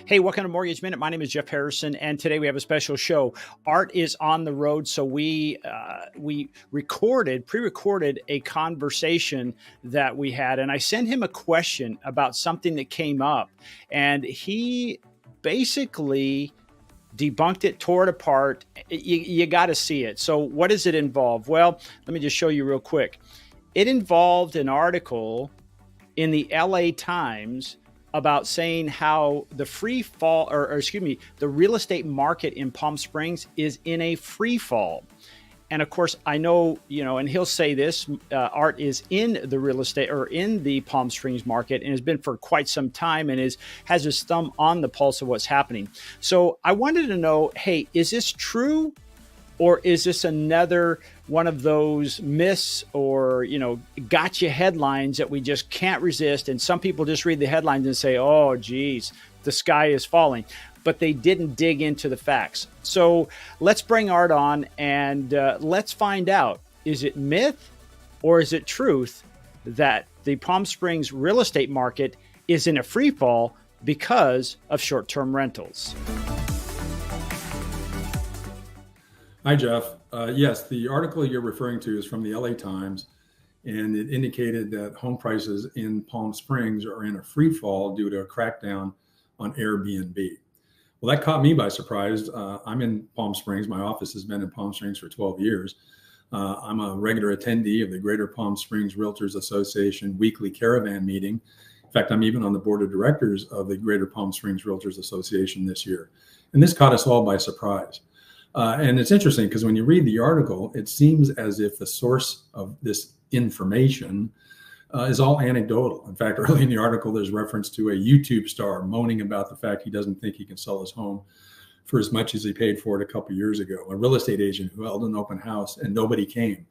Hey, welcome to Mortgage Minute. My name is Jeff Harrison, and today we have a special show. Art is on the road, so we pre-recorded a conversation that we had, and I sent him a question about something that came up, and he basically debunked it, tore it apart. You got to see it. So, what does it involve? Well, let me just show you real quick. It involved an article in the LA Times about saying how the the real estate market in Palm Springs is in a free fall. And of course, I know, and he'll say this, Art is in the real estate or in the Palm Springs market and has been for quite some time and has his thumb on the pulse of what's happening. So I wanted to know, hey, is this true? Or is this another one of those myths or, gotcha headlines that we just can't resist? And some people just read the headlines and say, oh, geez, the sky is falling. But they didn't dig into the facts. So let's bring Art on and let's find out, is it myth or is it truth that the Palm Springs real estate market is in a free fall because of short-term rentals? Hi, Jeff. Yes, the article you're referring to is from the LA Times, and it indicated that home prices in Palm Springs are in a free fall due to a crackdown on Airbnb. Well, that caught me by surprise. I'm in Palm Springs. My office has been in Palm Springs for 12 years. I'm a regular attendee of the Greater Palm Springs Realtors Association weekly caravan meeting. In fact, I'm even on the board of directors of the Greater Palm Springs Realtors Association this year. And this caught us all by surprise. And it's interesting because when you read the article, it seems as if the source of this information is all anecdotal. In fact, early in the article, there's reference to a YouTube star moaning about the fact he doesn't think he can sell his home for as much as he paid for it a couple of years ago. A real estate agent who held an open house and nobody came,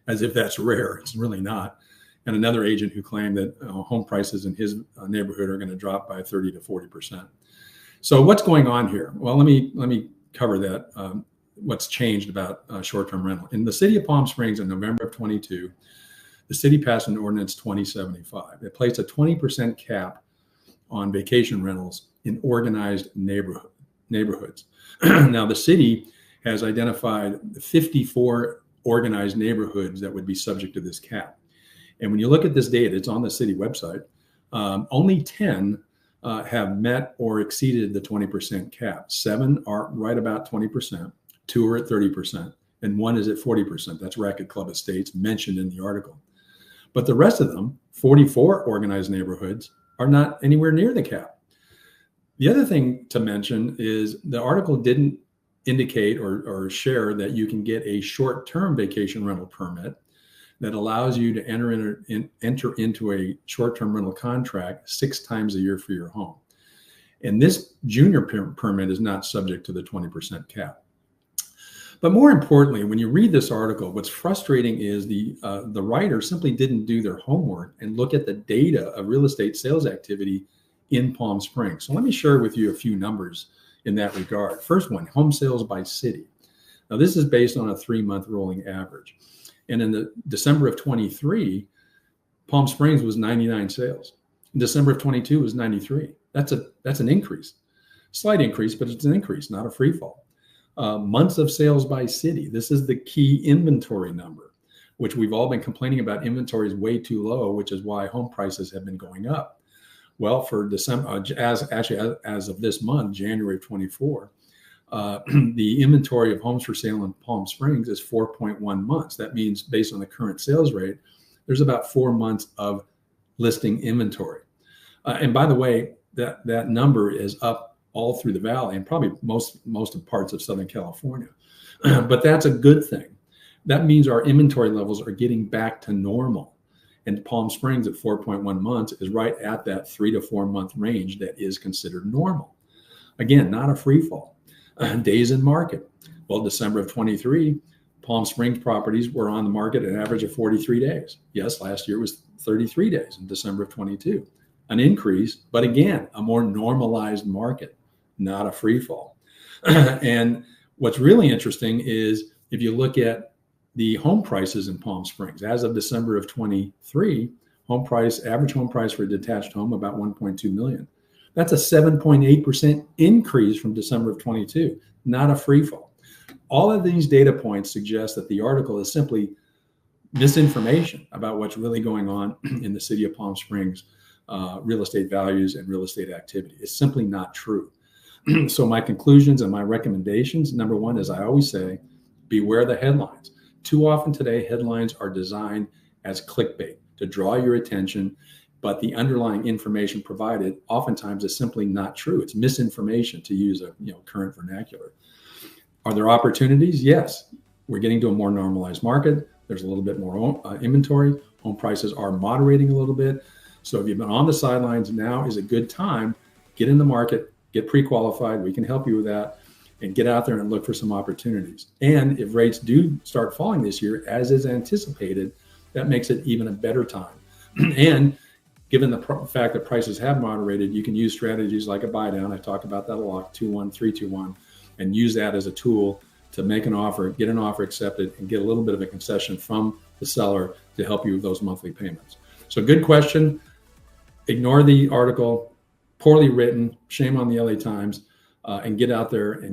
as if that's rare. It's really not. And another agent who claimed that home prices in his neighborhood are going to drop by 30 to 40%. So what's going on here? Well, let me cover that. What's changed about short-term rental. In the city of Palm Springs in November of 22, the city passed an ordinance 2075. It placed a 20% cap on vacation rentals in organized neighborhoods. Now, the city has identified 54 organized neighborhoods that would be subject to this cap. And when you look at this data, it's on the city website, only 10 have met or exceeded the 20% cap. 7 are right about 20%. 2 are at 30%, and 1 is at 40%. That's Racket Club Estates mentioned in the article. But the rest of them, 44 organized neighborhoods, are not anywhere near the cap. The other thing to mention is the article didn't indicate or share that you can get a short-term vacation rental permit that allows you to enter into a short-term rental contract 6 times a year for your home. And this junior permit is not subject to the 20% cap. But more importantly, when you read this article, what's frustrating is the writer simply didn't do their homework and look at the data of real estate sales activity in Palm Springs. So let me share with you a few numbers in that regard. First one, home sales by city. Now, this is based on a 3-month rolling average. And in the December of 23, Palm Springs was 99 sales. In December of 22 was 93. That's an increase. Slight increase, but it's an increase, not a free fall. Months of sales by city. This is the key inventory number, which we've all been complaining about. Inventory is way too low, which is why home prices have been going up. Well, for December, as of this month, January of 24, the inventory of homes for sale in Palm Springs is 4.1 months. That means based on the current sales rate, there's about 4 months of listing inventory. And by the way, that number is up all through the valley and probably most of parts of Southern California. But that's a good thing. That means our inventory levels are getting back to normal. And Palm Springs at 4.1 months is right at that 3 to 4 month range that is considered normal. Again, not a free fall. Days in market. Well, December of 23, Palm Springs properties were on the market at an average of 43 days. Yes, last year was 33 days in December of 22. An increase, but again, a more normalized market, not a free fall. And what's really interesting is if you look at the home prices in Palm Springs, as of December of 23, average home price for a detached home, about 1.2 million. That's a 7.8% increase from December of 22, not a free fall. All of these data points suggest that the article is simply misinformation about what's really going on in the city of Palm Springs, real estate values and real estate activity. It's simply not true. So my conclusions and my recommendations, number one, as I always say, beware the headlines. Too often today, headlines are designed as clickbait to draw your attention, but the underlying information provided oftentimes is simply not true. It's misinformation, to use a current vernacular. Are there opportunities? Yes. We're getting to a more normalized market. There's a little bit more inventory. Home prices are moderating a little bit. So if you've been on the sidelines, now is a good time. Get in the market, get pre-qualified. We can help you with that, and get out there and look for some opportunities. And if rates do start falling this year, as is anticipated, that makes it even a better time. And given the fact that prices have moderated, you can use strategies like a buy down. I talk about that a lot, 2-1, 3-2-1, and use that as a tool to make an offer, get an offer accepted, and get a little bit of a concession from the seller to help you with those monthly payments. So good question. Ignore the article, poorly written, shame on the LA Times, and get out there and